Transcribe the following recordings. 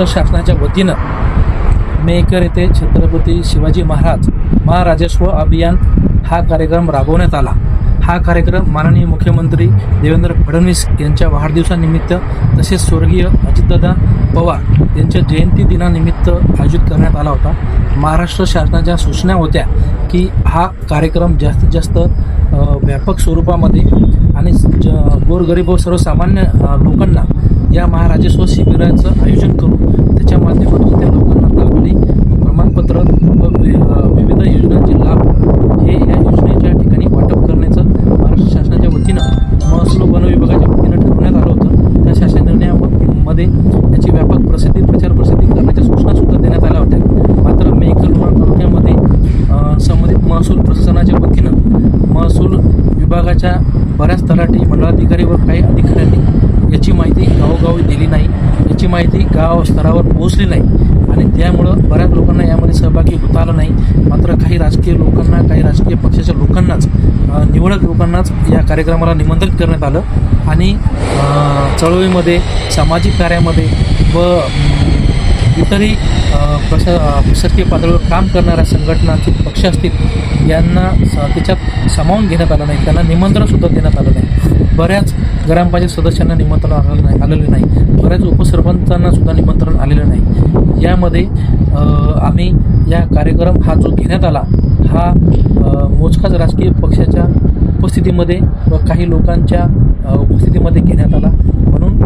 महाराष्ट्र शासनाच्या वतीनं मेहकर येथे छत्रपती शिवाजी महाराज महाराजस्व अभियान हा कार्यक्रम राबवण्यात आला। हा कार्यक्रम माननीय मुख्यमंत्री देवेंद्र फडणवीस यांच्या वाढदिवसानिमित्त तसेच स्वर्गीय अजितदादा पवार यांच्या जयंती दिनानिमित्त आयोजित करण्यात आला होता। महाराष्ट्र शासनाच्या सूचना होत्या की हा कार्यक्रम जास्तीत जास्त व्यापक स्वरूपामध्ये आणि गोरगरीब व सर्वसामान्य लोकांना या महाराजस्व शिबिराचं आयोजन करून त्याच्या माध्यमातून त्या लोकांना आपली प्रमाणपत्र व विविध योजनांचे लाभ हे या योजनेच्या ठिकाणी वाटप करण्याचं महाराष्ट्र शासनाच्या वतीनं महसूल वन विभागाच्या वतीनं ठरवण्यात आलं होतं। त्या शासन निर्णयामध्ये याची व्यापक प्रचार प्रसिद्धी करण्याच्या सूचनासुद्धा देण्यात आल्या होत्या। मात्र मेहकर तालुक्यामध्ये संबंधित महसूल प्रशासनाच्या वतीनं महसूल विभागाच्या बऱ्याच तलाठी मंडळाधिकारी व काही अधिकाऱ्यांनी याची माहिती गावोगावी दिली नाही, याची माहिती गाव स्तरावर पोहोचली नाही आणि त्यामुळं बऱ्याच लोकांना यामध्ये सहभागी होता आलं नाही। मात्र काही राजकीय लोकांना, काही राजकीय पक्षाच्या लोकांनाच, निवडक लोकांनाच या कार्यक्रमाला निमंत्रित करण्यात आलं आणि चळवळीमध्ये, सामाजिक कार्यामध्ये व इतरही प्रशासकीय पातळीवर काम करणाऱ्या संघटना असतील, पक्ष असतील यांना त्याच्यात सामावून घेण्यात आलं नाही, त्यांना निमंत्रणसुद्धा देण्यात आलं नाही। बऱ्याच ग्रामपंचायत सदस्यांना निमंत्रण आलेलं नाही, बऱ्याच उपसरपंचांना सुद्धा निमंत्रण आलेलं नाही। यामध्ये आम्ही या कार्यक्रम हा जो घेण्यात आला हा मोजकाच राजकीय पक्षाच्या उपस्थितीमध्ये व काही लोकांच्या उपस्थितीमध्ये घेण्यात आला। म्हणून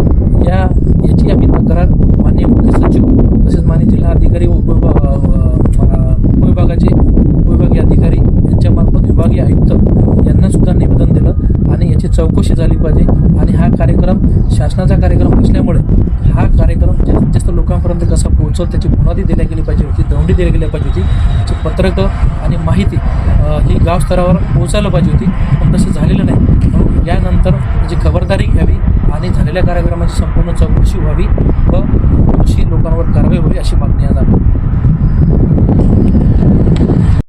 याची आम्ही तक्रार माननीय मुख्य सचिव तसेच माननीय जिल्हाधिकारी व उपविभागीय अधिकारी यांच्यामार्फत विभागीय आयुक्त यांना सुद्धा निवेदन दिलं आणि याची चौकशी झाली पाहिजे आणि हा कार्यक्रम शासनाचा कार्यक्रम असल्यामुळे हा कार्यक्रम जास्तीत जास्त लोकांपर्यंत कसा पोहोचल त्याची बुनादी दिली गेली पाहिजे होती, दौंडी दिली गेली पाहिजे होती, त्याची पत्रकं आणि माहिती ही गाव स्तरावर पोहोचायला पाहिजे होती, पण तसं झालेलं नाही। म्हणून यानंतर त्याची खबरदारी घ्यावी आणि झालेल्या कार्यक्रमाची संपूर्ण चौकशी व्हावी व दोषी लोकांवर कारवाई व्हावी अशी मागणी आज आहे।